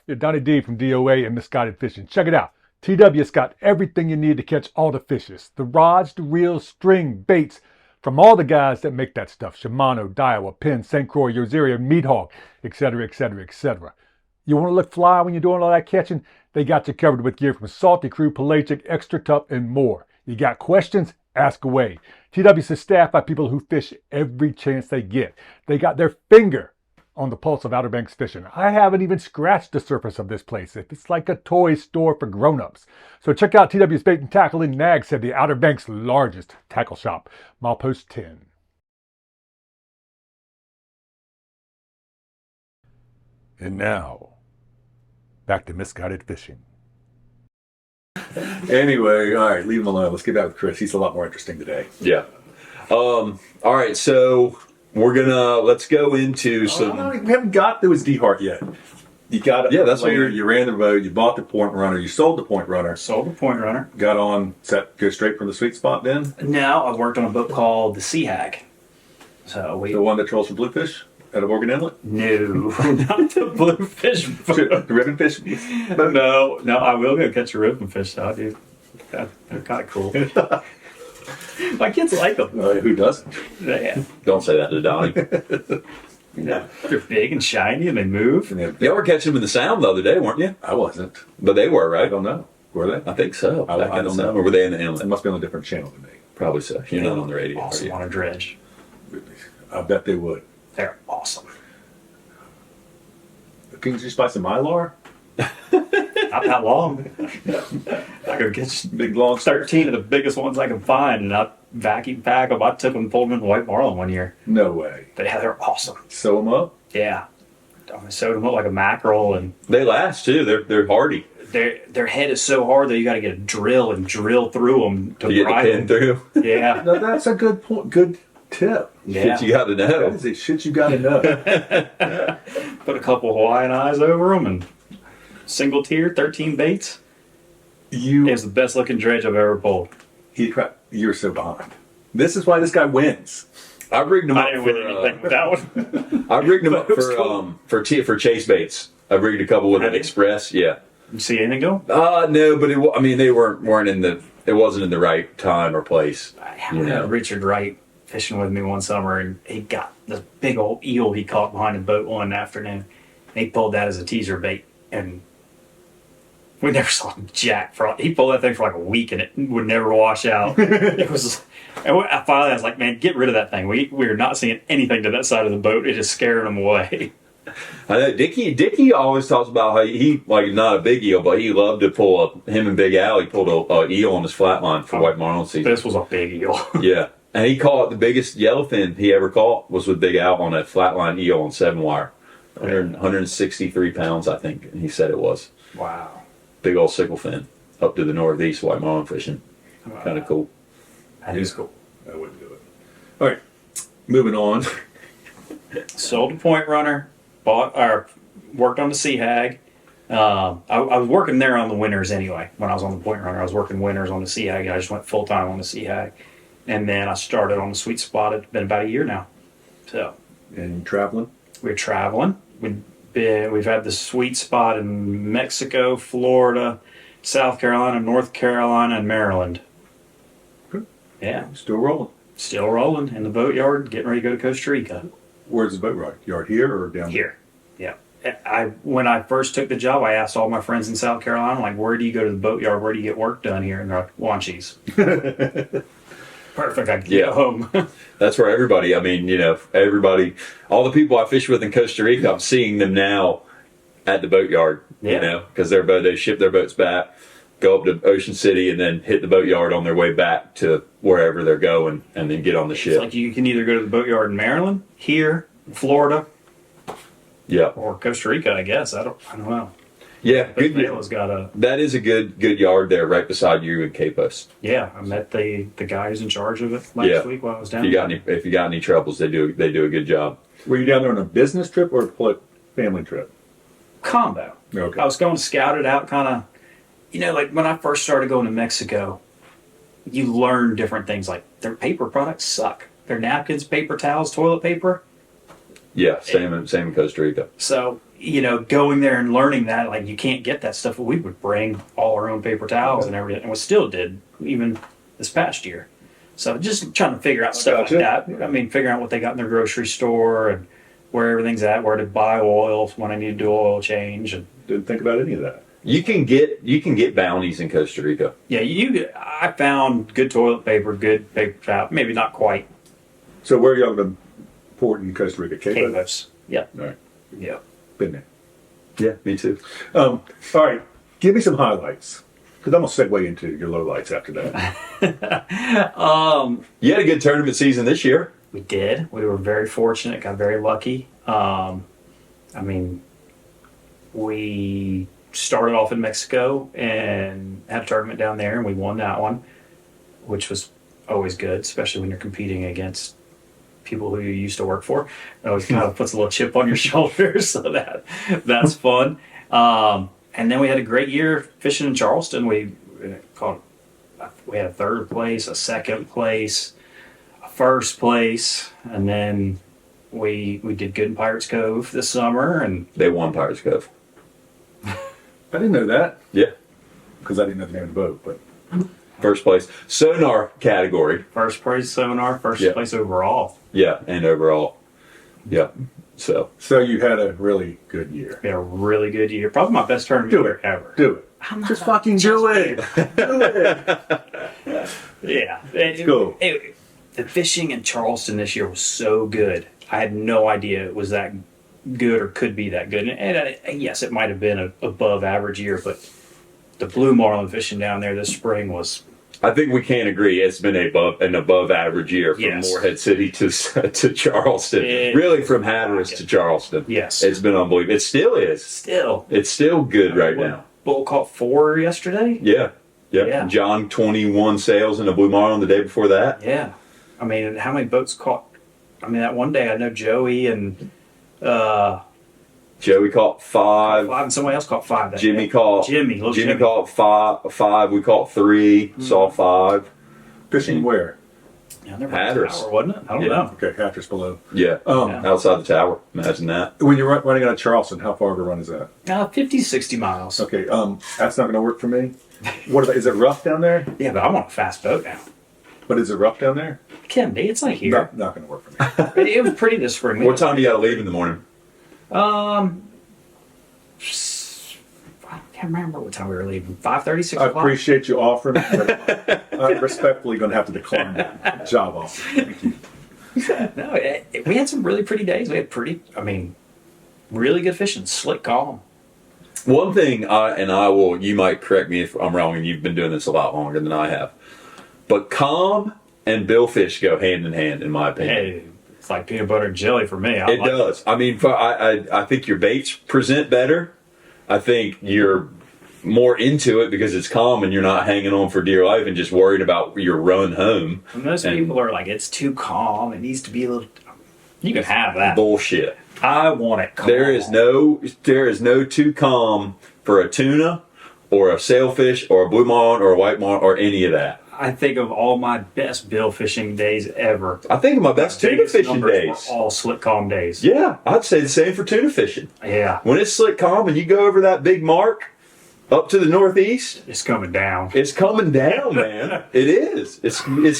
S4: Yeah, Donnie D from DOA and Misguided Fishing. Check it out. TW's got everything you need to catch all the fishes. The rods, the reels, string, baits, from all the guys that make that stuff. Shimano, Daiwa, Penn, St. Croix, Yoseria, Meat Hog, etc., etc., etc. You want to look fly when you're doing all that catching? They got you covered with gear from Salty Crew, Pelagic, Extra Tough, and more. You got questions? Ask away. TW's is staffed by people who fish every chance they get. They got their finger on the pulse of Outer Banks fishing. I haven't even scratched the surface of this place. It's like a toy store for grown-ups. So check out TW's Bait and Tackle in Nags Head, the Outer Banks' largest tackle shop. Milepost 10. And now, back to Misguided Fishing.
S2: Anyway, all right, leave him alone. Let's get back with Chris. He's a lot more interesting today.
S1: Yeah. All right. So let's go into some.
S2: We haven't got to his D-Heart yet. You got it.
S1: Yeah, that's what
S2: you ran the boat. You bought the Point Runner. You sold the Point Runner.
S3: Sold the Point Runner.
S2: Got on. Does that go straight from the sweet spot then?
S3: Now I've worked on a boat called the Sea Hag. So
S2: The one that trolls for bluefish? Out of Oregon Inlet?
S3: No, not the bluefish boat.
S2: The ribbon fish?
S3: No, I will go catch a ribbon fish though, dude. They're kind of cool. My kids like them.
S2: Who doesn't?
S3: Yeah.
S1: Don't say that to Donnie.
S3: Yeah. They're big and shiny and they move.
S1: Y'all were catching them in the Sound the other day, weren't you?
S2: I wasn't.
S1: But they were,
S2: I
S1: right?
S2: don't know. Were they?
S1: I think so.
S2: I don't know.
S1: Or were they in the
S2: It
S1: inlet?
S2: must be on a different channel than me.
S1: Probably so. You're not on the radio.
S3: Also
S1: are you?
S3: want to dredge.
S2: I bet they would.
S3: They're awesome.
S2: Can you just buy some Mylar?
S3: Not that long. I go get
S2: Big long
S3: 13 of the biggest ones I can find, and I vacuum pack them. I took them and pulled them in white marlin one year.
S2: No way.
S3: But yeah, they're awesome.
S2: Sew them up?
S3: Yeah. I sewed them up like a mackerel, and
S1: They last too. They're hardy.
S3: their head is so hard that you got to get a drill and drill through them to
S1: You get the
S3: ride
S1: pin
S3: them.
S1: through.
S3: Yeah.
S2: No, that's a good point. Good tip.
S3: Yeah.
S1: Shit you got to
S2: That
S1: know.
S2: is a shit you got to know.
S3: Put a couple Hawaiian eyes over them and single tier, 13 baits. It was the best looking dredge I've ever pulled.
S2: You're so behind. This is why this guy wins.
S1: I rigged them
S3: I
S1: up
S3: didn't win anything with that one.
S1: I rigged them up
S3: But it was cool.
S1: for chase baits. I rigged a couple with an
S3: Have you?
S1: express. Yeah.
S3: You see anything go?
S1: No, but I mean they weren't in the. It wasn't in the right time or place.
S3: I
S1: You know.
S3: had Richard Wright fishing with me one summer, and he got this big old eel he caught behind the boat one afternoon. And he pulled that as a teaser bait, and we never saw him jack for. He pulled that thing for like a week, and it would never wash out. It was. And finally, I was like, "Man, get rid of that thing. We are not seeing anything to that side of the boat. It is scaring them away."
S1: I know Dickie always talks about how he like not a big eel, but he loved to pull him and Big Al. He pulled a eel on his flatline for white marlin season.
S3: This was a big eel.
S1: Yeah, and he caught the biggest yellowfin he ever caught was with Big Al on that flatline eel on 7-wire, 163 pounds I think. And he said it was
S3: Wow.
S1: big old sickle fin up to the northeast white marlin fishing. Kind of cool.
S3: That is cool.
S2: I wouldn't do it. All right, moving on.
S3: Sold a point runner. Worked on the Sea Hag. I was working there on the winters anyway. When I was on the point runner, I was working winters on the Sea Hag. I just went full time on the Sea Hag, and then I started on the Sweet Spot. It's been about a year now. So
S2: And traveling?
S3: we're traveling. We've had the Sweet Spot in Mexico, Florida, South Carolina, North Carolina, and Maryland.
S2: Good.
S3: Yeah,
S2: Still rolling.
S3: still rolling in the boatyard, getting ready to go to Costa Rica.
S2: Where's the boat yard? Here or down
S3: Here. Yeah. When I first took the job, I asked all my friends in South Carolina, like, where do you go to the boatyard? Where do you get work done here? And they're like, Wanchese. Perfect. I can
S1: Yeah.
S3: get home.
S1: That's where everybody. I mean, everybody, all the people I fish with in Costa Rica, I'm seeing them now at the boatyard.
S3: Yeah.
S1: Because they ship their boats back, go up to Ocean City, and then hit the boatyard on their way back to wherever they're going, and then get on the
S3: It's
S1: ship.
S3: like you can either go to the boatyard in Maryland, here, Florida,
S1: Yeah,
S3: or Costa Rica, I guess. I don't know.
S1: yeah.
S3: But
S1: Good.
S3: Vela's got a.
S1: That is a good yard there, right beside you in Capos.
S3: Yeah, I met the guy who's in charge of it
S1: Yeah.
S3: last week while I was down
S1: If you got any troubles, they do a good job.
S2: Were you down there on a business trip or a family trip?
S3: Combo.
S2: Okay.
S3: I was going to scout it out, kind of. Like when I first started going to Mexico, you learn different things. Like their paper products suck. Their napkins, paper towels, toilet paper.
S1: Yeah, same in Costa Rica.
S3: So going there and learning that, like, you can't get that stuff. We would bring all our own paper towels and everything, and we still did even this past year. So just trying to figure out stuff like
S2: Gotcha.
S3: that. I mean, figuring out what they got in their grocery store and where everything's at, where to buy oil when I need to do oil change, and
S2: Didn't think about any of that.
S1: You can get bounties in Costa Rica.
S3: yeah, I found good toilet paper, good paper towel. Maybe not quite
S2: So where are y'all going to port in Costa Rica? Cape?
S3: Capos. Yep.
S2: All right.
S3: Yep.
S2: Been there.
S1: Yeah, me too.
S2: All right. Give me some highlights. Because I'm going to segue into your lowlights after that.
S1: You had a good tournament season this year.
S3: We did. We were very fortunate. Got very lucky. I mean, we started off in Mexico and had a tournament down there, and we won that one, which was always good, especially when you're competing against people who you used to work for. It always kind of puts a little chip on your shoulder, so that's fun. And then we had a great year fishing in Charleston. We had a third place, a second place, a first place, and then We did good in Pirates Cove this summer, and
S1: They won Pirates Cove.
S2: I didn't know that
S1: Yeah.
S2: because I didn't know the name of the boat. But
S1: First place. Sonar category.
S3: first place sonar, first
S1: Yeah.
S3: place overall.
S1: Yeah. And overall. Yeah. So.
S2: so you had a really good year.
S3: We had a really good year. Probably my best tournament
S2: Do
S3: year
S2: it.
S3: ever.
S2: Do it.
S3: I'm not
S2: Just fucking do it. Do it.
S3: Yeah.
S2: Go.
S3: The fishing in Charleston this year was so good. I had no idea it was that good or could be that good. And yes, it might have been an above average year, but the blue marlin fishing down there this spring was.
S1: I think we can agree it's been an above average year from
S3: Yes.
S1: Morehead City to Charleston. Really from Hatteras to Charleston.
S3: Yes.
S1: It's been unbelievable. It still is.
S3: Still.
S1: It's still good right now.
S3: Bull caught 4 yesterday.
S1: Yeah. Yeah.
S3: Yeah.
S1: John 21 sails in the Blue Marlin the day before that.
S3: Yeah. I mean, how many boats caught? I mean, that one day I know Joey and
S1: Joey caught 5.
S3: 5 and somebody else caught 5 that
S1: Jimmy
S3: day.
S1: caught
S3: Little Jimmy.
S1: caught 5. We caught 3. Saw 5.
S2: Fishing where?
S3: Yeah, they're by the
S1: Hatteras.
S3: tower, wasn't it? I don't
S1: Yeah.
S3: know.
S2: Okay, Hatteras below.
S1: Yeah.
S3: Yeah.
S1: Outside the tower. Imagine that.
S2: When you're running out of Charleston, how far of a run is that?
S3: 50, 60 miles.
S2: Okay, that's not going to work for me. What about, is it rough down there?
S3: Yeah, but I'm on a fast boat now.
S2: But is it rough down there?
S3: It can be. It's not here.
S2: Not going to work for me.
S3: It was pretty this spring.
S1: What time do you got to leave in the morning?
S3: I can't remember what time we were leaving. 5:30, 6
S2: I
S3: o'clock.
S2: appreciate you offering, but I'm respectfully going to have to decline that job offer. Thank you.
S3: No, we had some really pretty days. We had really good fishing, slick calm.
S1: One thing, you might correct me if I'm wrong, and you've been doing this a lot longer than I have, but calm and billfish go hand in hand, in my opinion.
S3: Hey, it's like peanut butter and jelly for me.
S1: It does. I mean, I think your baits present better. I think you're more into it because it's calm and you're not hanging on for dear life and just worried about your run home.
S3: And most people are like, it's too calm. It needs to be a little. You can have that.
S1: Bullshit.
S3: I want it calm.
S1: There is no too calm for a tuna or a sailfish or a blue marlin or a white marlin or any of that.
S3: I think of all my best bill fishing days ever.
S1: I think of my best tuna
S3: Biggest
S1: fishing
S3: numbers
S1: days.
S3: were all slick calm days.
S1: Yeah, I'd say the same for tuna fishing.
S3: Yeah,
S1: When it's slick calm and you go over that big mark up to the northeast,
S3: it's coming down.
S1: it's coming down, man. It is.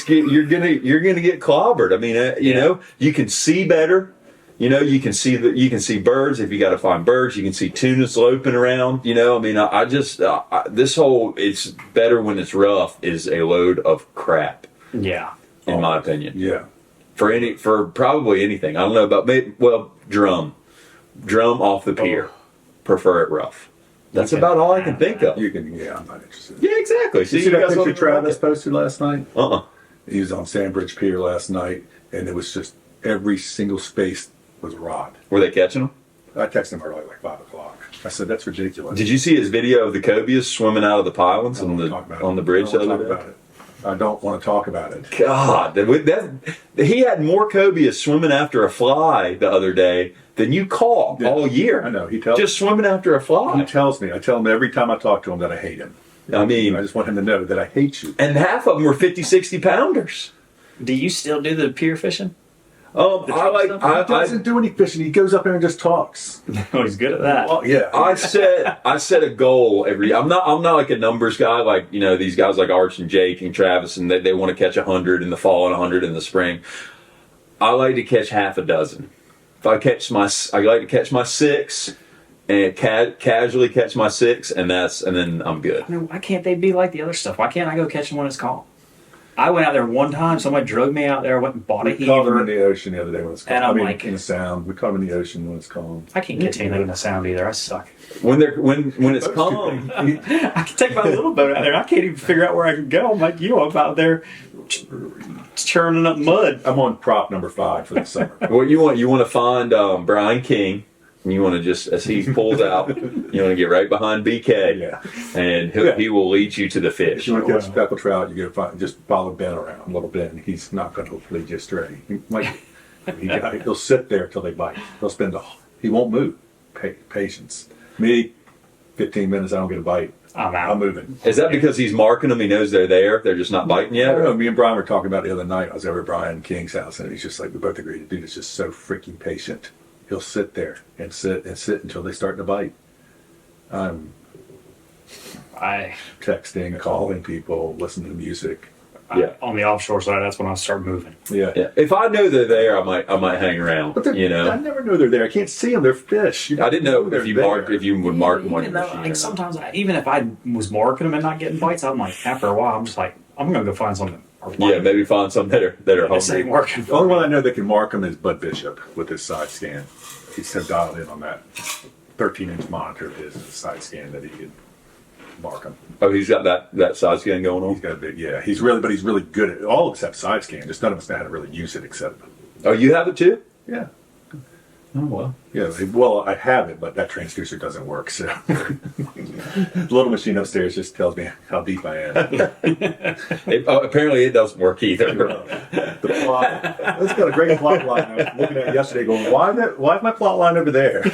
S1: You're gonna get clobbered. I mean, you know, you can see better. You know, you can see birds if you got to find birds. You can see tuna sloping around. You know, I mean, I just this whole it's better when it's rough is a load of crap,
S3: Yeah.
S1: in my opinion.
S2: Yeah.
S1: For probably anything. I don't know about drum off the pier. Prefer it rough. That's
S3: Okay.
S1: about all I can think of.
S2: You can, yeah, I'm not interested.
S1: Yeah, exactly.
S2: Did you see that
S1: guys
S2: picture
S1: all-
S2: Travis posted last night?
S1: Uh-uh.
S2: He was on Sandbridge Pier last night, and it was just every single space was rod.
S1: Were they catching them?
S2: I texted him early, like 5 o'clock. I said, that's ridiculous.
S1: Did you see his video of the cobias swimming out of the pilings
S2: I don't
S1: on
S2: wanna
S1: the
S2: talk about
S1: on
S2: it.
S1: the bridge the
S2: I don't
S1: other
S2: wanna
S1: day?
S2: talk about it. I don't want to talk about it.
S1: God, he had more cobias swimming after a fly the other day than you caught
S2: Yeah,
S1: all year.
S2: I know. He tells
S1: Just swimming after a
S2: He
S1: fly.
S2: tells me. I tell him every time I talk to him that I hate him.
S1: I mean,
S2: I just want him to know that I hate you.
S1: and half of them were 50, 60 pounders.
S3: Do you still do the pier fishing?
S1: I
S2: He doesn't do any fishing. He goes up there and just talks.
S3: Oh, he's good at that.
S2: Well, yeah.
S1: I set a goal every. I'm not like a numbers guy like these guys like Arch and Jake and Travis and they want to catch 100 in the fall and 100 in the spring. I like to catch half a dozen. If I like to catch my 6 and casually catch my 6 and then I'm good.
S3: I mean, why can't they be like the other stuff? Why can't I go catch them when it's calm? I went out there one time. Somebody drugged me out there. I went and bought a
S2: We caught him in
S3: heaver.
S2: the ocean the other day when it's calm.
S3: And I'm
S2: I mean,
S3: like-
S2: in the sound. We caught him in the ocean when it's calm.
S3: I can't catch anything in the sound either. I suck.
S1: When it's calm.
S3: I can take my little boat out there. I can't even figure out where I can go. I'm like you. I'm out there churning up mud.
S2: I'm on prop number 5 for the summer.
S1: What you want to find Brian King. And you want to just as he pulls out, you want to get right behind BK,
S2: Yeah.
S1: and
S2: Yeah.
S1: he will lead you to the
S2: If
S1: fish.
S2: you want to catch speckled trout, you go just follow Ben around a little bit, and he's not going to lead you astray. He'll sit there till they bite. He won't move. Patience. Me, 15 minutes, I don't get a bite.
S3: I'm out.
S2: I'm moving.
S1: Is that because he's marking them? He knows they're there. They're just not biting
S2: I
S1: yet.
S2: don't know. Me and Brian were talking about it the other night. I was over at Brian King's house, and he's just like, we both agreed, the dude is just so freaking patient. He'll sit there and sit until they start to bite. I'm texting, calling people, listening to music.
S1: Yeah.
S3: On the offshore side, that's when I start moving.
S2: Yeah.
S1: Yeah. If I know they're there, I might hang around.
S2: But I never know they're there. I can't see them. They're fish.
S1: I didn't know
S2: they're
S1: if you
S2: there.
S1: would mark them on
S3: Even
S1: your
S3: though,
S1: machine.
S3: like,
S1: or
S3: sometimes, even if I was marking them and not getting bites, I'm like, after a while, I'm just like, I'm gonna go find something.
S1: not. Yeah, maybe find some that are
S3: This ain't
S1: hungry.
S3: working.
S2: The only one I know that can mark them is Bud Bishop with his side scan. He's so dialed in on that 13-inch monitor of his side scan that he can mark them.
S1: Oh, he's got that side scan going on.
S2: He's got a big, yeah. He's really good at it. All except side scan. Just none of us know how to really use it except,
S1: Oh, you have it too?
S2: yeah.
S1: Oh well.
S2: Yeah, well, I have it, but that transducer doesn't work. So the little machine upstairs just tells me how deep I am.
S1: Apparently, it doesn't work either.
S2: The plot. It's got a great plot line. I was looking at it yesterday, going, "Why is my plot line over there?"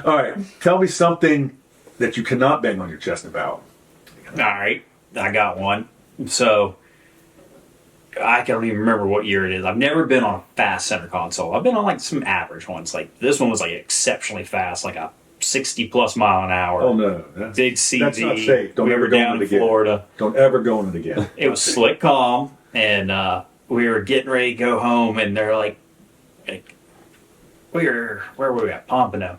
S2: All right, tell me something that you cannot bang on your chest about.
S3: All right, I got one. So I can't even remember what year it is. I've never been on a fast center console. I've been on like some average ones. Like this one was like exceptionally fast, like a 60+ mile an hour.
S2: Oh no,
S3: Big CZ.
S2: that's not safe. Don't
S3: we
S2: ever
S3: were
S2: go
S3: down
S2: in it
S3: in
S2: again.
S3: Florida.
S2: Don't ever go in it again.
S3: It was slick calm, and we were getting ready to go home, and they're like where were we at? Pompano.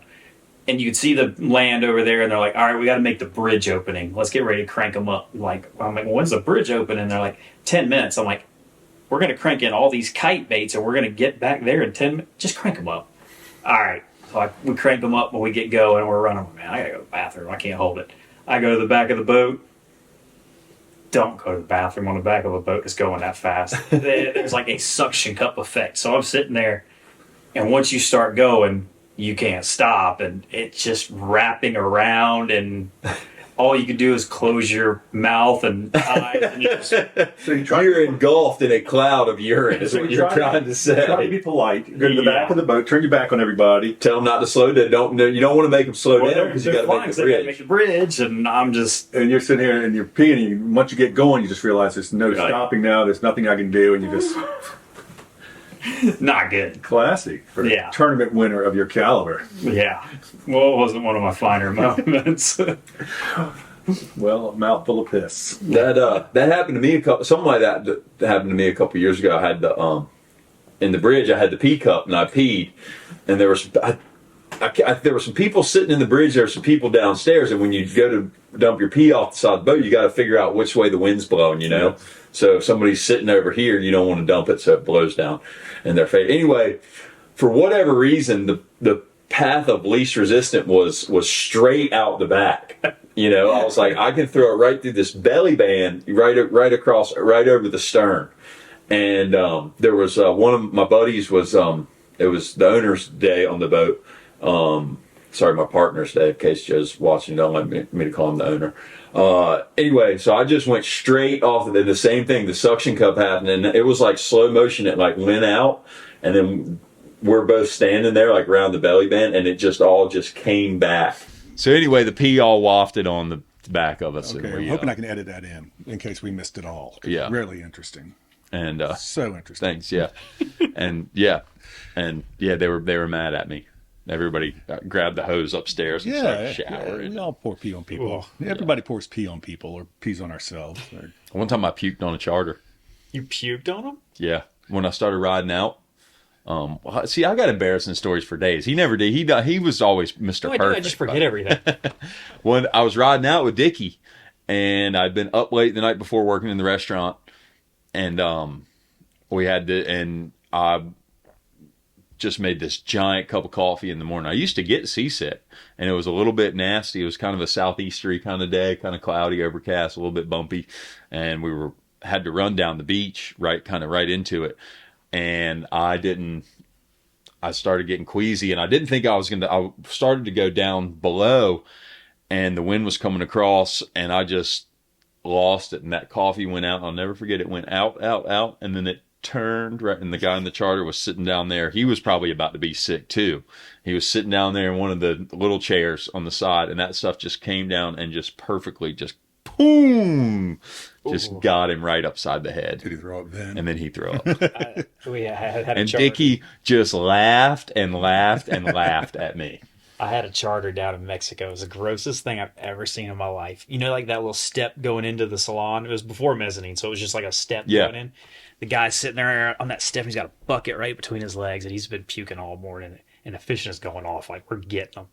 S3: And you could see the land over there, and they're like, all right, we got to make the bridge opening. Let's get ready to crank them up. I'm like, well, when's the bridge open? And they're like, 10 minutes. I'm like, we're going to crank in all these kite baits, and we're going to get back there in 10 minutes. Just crank them up. All right. So we crank them up when we get going, and we're running. Man, I got to go to the bathroom. I can't hold it. I go to the back of the boat. Don't go to the bathroom on the back of a boat that's going that fast. There's like a suction cup effect. So I'm sitting there, and once you start going, you can't stop, and it's just wrapping around, and all you can do is close your mouth and eyes. And
S2: So
S1: You're engulfed in a cloud of urine, is what you're trying to say.
S2: Try to be polite. Go to the
S3: Yeah.
S2: back of the boat. Turn your back on everybody.
S1: Tell them not to slow down. You don't want to make them slow down because you got to make the bridge.
S3: Make the bridge, and I'm just
S2: And you're sitting here and you're peeing. And once you get going, you just realize there's no
S3: You're like-
S2: stopping now. There's nothing I can do, and you just
S3: not good.
S2: classy for
S3: Yeah.
S2: a tournament winner of your caliber.
S3: Yeah. Well, it wasn't one of my finer moments.
S2: Well, a mouthful of piss.
S1: That happened to me something like that happened to me a couple years ago. I had the in the bridge. I had the pee cup and I peed, and there was there were some people sitting in the bridge. There were some people downstairs, and when you go to dump your pee off the side of the boat, you got to figure out which way the wind's blowing. You know, so if somebody's sitting over here, you don't want to dump it so it blows down in their face. Anyway, for whatever reason, the path of least resistance was straight out the back. You know, I was like, I can throw it right through this belly band, right across, right over the stern. And there was one of my buddies was it was the owner's day on the boat. Sorry, my partner's day. In case Joe's watching, don't let me to call him the owner. Anyway, so I just went straight off of the same thing. The suction cup happened, and it was like slow motion. It like went out, and then we're both standing there like around the belly band, and it just all came back. So anyway, the pee all wafted on the back of us.
S2: Okay, I'm hoping I can edit that in case we missed it all.
S1: Yeah.
S2: Really interesting.
S1: And
S2: So interesting.
S1: thanks, yeah, and yeah, they were mad at me. Everybody grabbed the hose upstairs and started showering.
S2: We all pour pee on people. Everybody pours pee on people or pees on ourselves.
S1: One time I puked on a charter.
S3: You puked on them?
S1: Yeah, when I started riding out. See, I got embarrassing stories for days. He never did. He was always Mr.
S3: No, I
S1: Perfect.
S3: I just forget everything.
S1: When I was riding out with Dickie, and I'd been up late the night before working in the restaurant, and we had to, and I just made this giant cup of coffee in the morning. I used to get seasick, and it was a little bit nasty. It was kind of a southeasterly kind of day, kind of cloudy, overcast, a little bit bumpy, and we had to run down the beach right into it. And I started getting queasy, and I didn't think I started to go down below, and the wind was coming across, and I just lost it, and that coffee went out. I'll never forget it. Went out, and then it turned right, and the guy in the charter was sitting down there. He was probably about to be sick too. He was sitting down there in one of the little chairs on the side, and that stuff just came down and just perfectly just boom, just got him right upside the head.
S2: Did he throw up then?
S1: And then he threw up.
S3: We had a
S1: And
S3: charter.
S1: Dickie just laughed and laughed and laughed at me.
S3: I had a charter down in Mexico. It was the grossest thing I've ever seen in my life. You know, like that little step going into the salon? It was before mezzanine, so it was just like a step going in. The guy's sitting there on that step, and he's got a bucket right between his legs, and he's been puking all morning, and the fishing is going off like we're getting them.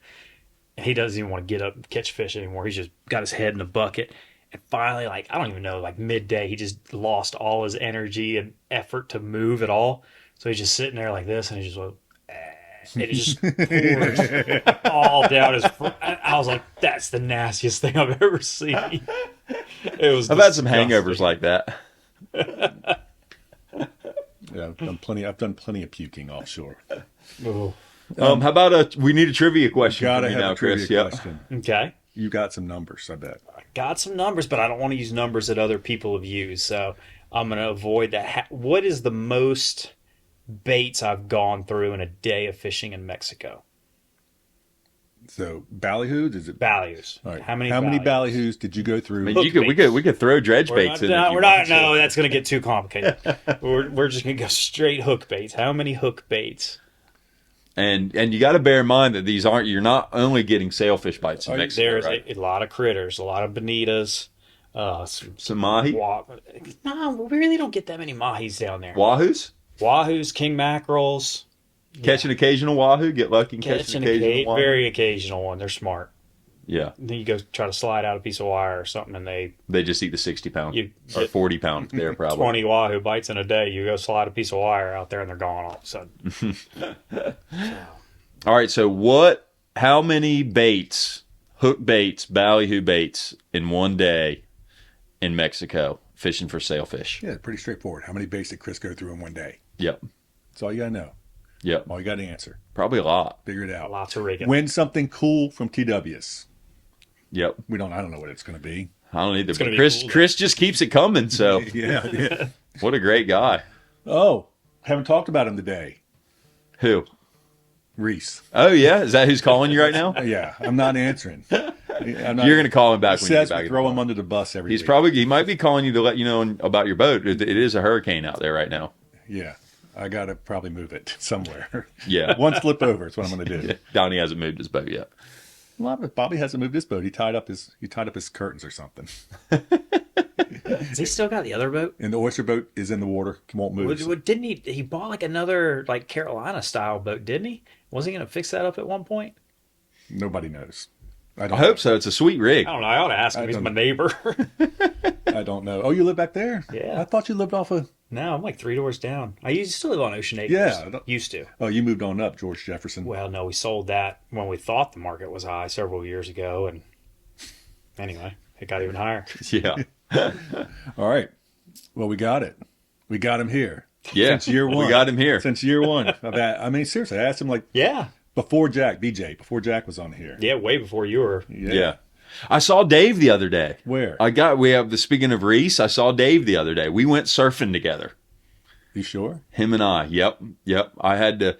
S3: And he doesn't even want to get up and catch fish anymore. He's just got his head in the bucket. And finally, like, I don't even know, like midday, he just lost all his energy and effort to move at all. So he's just sitting there like this, and he just went, and it just pours all down his front. I was like, that's the nastiest thing I've ever seen. It was.
S1: I've had some hangovers like that.
S2: Yeah, I've done plenty of puking offshore.
S3: Oh.
S1: How about we need a trivia question
S2: Gotta
S1: from you
S2: have
S1: now,
S2: a trivia
S1: Chris. Yep.
S2: question.
S3: Okay.
S2: You got some numbers, I bet.
S3: I got some numbers, but I don't want to use numbers that other people have used, so I'm going to avoid that. What is the most baits I've gone through in a day of fishing in Mexico?
S2: So ballyhoos, is it?
S3: Values.
S2: All right.
S3: How many
S2: ballyhoos did you go through?
S1: I mean, we could throw dredge baits in.
S3: We're not. No, that's going to get too complicated. we're just going to go straight hook baits. How many hook baits?
S1: And you got to bear in mind that you're not only getting sailfish bites in Mexico,
S3: There's
S1: right?
S3: a lot of critters, a lot of bonitas.
S1: Some mahi,
S3: No, we really don't get that many mahis down there.
S1: wahoos,
S3: Wahoos, king mackerels.
S1: catch an occasional wahoo, get lucky and catch an occasional wahoo.
S3: Very occasional one. They're smart.
S1: Yeah,
S3: Then you go try to slide out a piece of wire or something, and
S1: they just eat the 60-pound
S3: You
S1: or
S3: get
S1: 40-pound. There probably
S3: 20 wahoo bites in a day. You go slide a piece of wire out there, and they're gone all of a sudden.
S1: All right, so how many baits, hook baits, ballyhoo baits in one day in Mexico fishing for sailfish?
S2: Yeah, pretty straightforward. How many baits did Chris go through in one day?
S1: Yep.
S2: That's all you gotta know.
S1: Yep.
S2: All you gotta answer.
S1: Probably a lot.
S2: Figure it out.
S3: Lots of rigging.
S2: Win something cool from TWs.
S1: Yep.
S2: I don't know what it's gonna be.
S1: I don't either.
S3: gonna
S1: But
S3: be
S1: Chris,
S3: cool,
S1: Chris just keeps it coming. So
S2: Yeah.
S1: what a great guy.
S2: Oh, haven't talked about him today.
S1: Who?
S2: Reese.
S1: Oh yeah, is that who's calling you right now?
S2: Yeah, I'm not answering.
S1: You're going to call him back when you get
S2: Says
S1: back.
S2: we
S1: in
S2: throw
S1: the
S2: him
S1: bar.
S2: under the bus every week.
S1: He might be calling you to let you know about your boat. It is a hurricane out there right now.
S2: Yeah, I gotta probably move it somewhere.
S1: Yeah.
S2: One slip over is what I'm gonna do.
S1: Donnie hasn't moved his boat yet.
S2: Well, but Bobby hasn't moved his boat. He tied up his curtains or something.
S3: Has he still got the other boat?
S2: And the oyster boat is in the water. Won't move.
S3: Didn't he? He bought like another like Carolina style boat, didn't he? Wasn't he going to fix that up at one point?
S2: Nobody knows.
S1: I hope so. It's a sweet rig.
S3: I don't know. I ought to ask him. He's my neighbor.
S2: I don't know. Oh, you live back there?
S3: Yeah.
S2: I thought you lived off of.
S3: No, I'm like 3 doors down. I used to live on Ocean Acres.
S2: Yeah.
S3: Used to.
S2: Oh, you moved on up, George Jefferson.
S3: Well, no, we sold that when we thought the market was high several years ago, and anyway, it got even higher.
S1: Yeah.
S2: All right. Well, we got it. We got him here.
S1: Yeah.
S2: Since year one.
S1: We got him here.
S2: Since year one. I mean, seriously, I asked him like
S3: Yeah,
S2: before Jack was on here.
S3: yeah, way before you were.
S1: Yeah. I saw Dave the other day.
S2: Where?
S1: Speaking of Reese, I saw Dave the other day. We went surfing together.
S2: You sure?
S1: Him and I. Yep. I had to.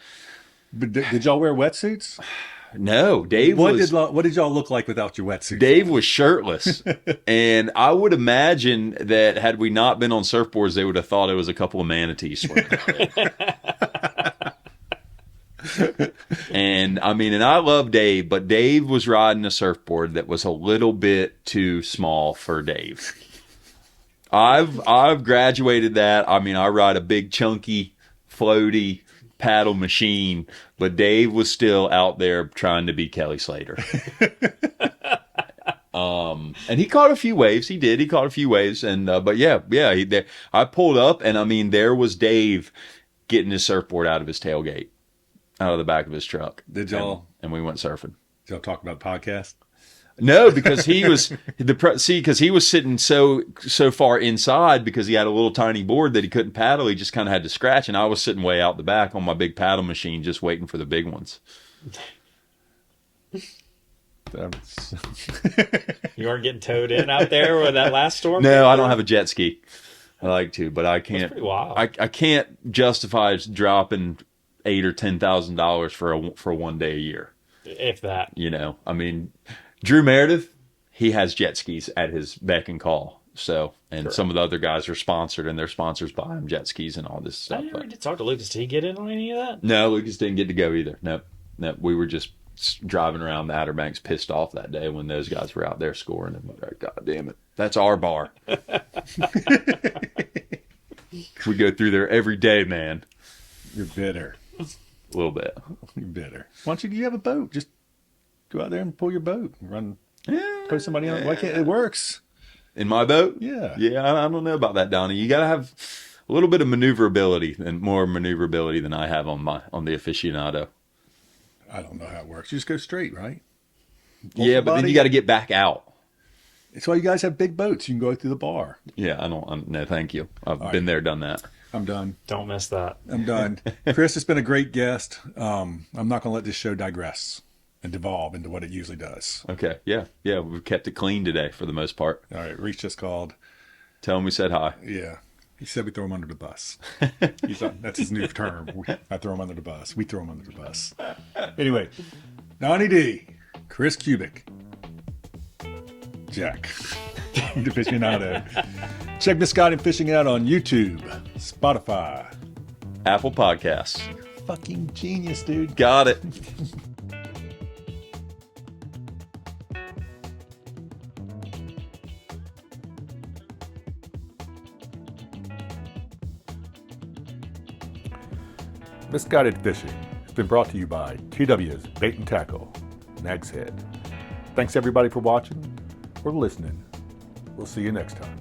S2: But did y'all wear wetsuits?
S1: No, Dave
S2: What
S1: was.
S2: did y'all look like without your wetsuits?
S1: Dave was shirtless, and I would imagine that had we not been on surfboards, they would have thought it was a couple of manatees swimming. And I love Dave, but Dave was riding a surfboard that was a little bit too small for Dave. I've graduated that. I ride a big chunky floaty paddle machine, but Dave was still out there trying to be Kelly Slater. And he caught a few waves. He did. He caught a few waves. And but yeah. I pulled up, and there was Dave getting his surfboard out of his tailgate, out of the back of his truck.
S2: Did y'all?
S1: And we went surfing.
S2: Did y'all talk about the podcast?
S1: No, because he was because he was sitting so far inside because he had a little tiny board that he couldn't paddle. He just kind of had to scratch, and I was sitting way out the back on my big paddle machine, just waiting for the big ones.
S3: You weren't getting towed in out there with that last storm?
S1: No, I don't have a jet ski. I like to, but I can't.
S3: pretty wild.
S1: I can't justify dropping $8,000 or $10,000 for 1 day a year.
S3: If that.
S1: You know, I mean, Drew Meredith, he has jet skis at his beck and call. So, and
S3: Correct.
S1: some of the other guys are sponsored, and their sponsors buy him jet skis and all this
S3: I
S1: stuff.
S3: never
S1: But
S3: did talk to Lucas. Did he get in on any of that?
S1: no, Lucas didn't get to go either. No, we were just driving around the Outer Banks pissed off that day when those guys were out there scoring. And we're like, God damn it, that's our bar. We go through there every day, man.
S2: You're bitter.
S1: A little bit.
S2: You're bitter. Why don't you have a boat? Just go out there and pull your boat and run.
S1: Yeah,
S2: Put somebody on. Why can't it works?
S1: in my boat?
S2: Yeah.
S1: Yeah, I don't know about that, Donnie. You got to have a little bit of maneuverability and more maneuverability than I have on the aficionado.
S2: I don't know how it works. You just go straight, right?
S1: Yeah, but then you got to get back out.
S2: It's why you guys have big boats. You can go through the bar.
S1: Yeah, no, thank you. I've been there, done that.
S2: I'm done.
S3: Don't miss that.
S2: I'm done. Chris, it's been a great guest. I'm not going to let this show digress and devolve into what it usually does.
S1: Okay, yeah, we've kept it clean today for the most part.
S2: All right, Reach just called.
S1: Tell him we said hi.
S2: Yeah. He said we throw him under the bus. That's his new term. I throw him under the bus. We throw him under the bus. Anyway, Donnie D, Chris Kubik, Jack, the aficionado. Check Misguided Fishing out on YouTube, Spotify.
S1: Apple Podcasts.
S2: Fucking genius, dude.
S1: Got it.
S4: Misguided Fishing has been brought to you by TW's Bait and Tackle, Nag's Head. Thanks everybody for watching or listening. We'll see you next time.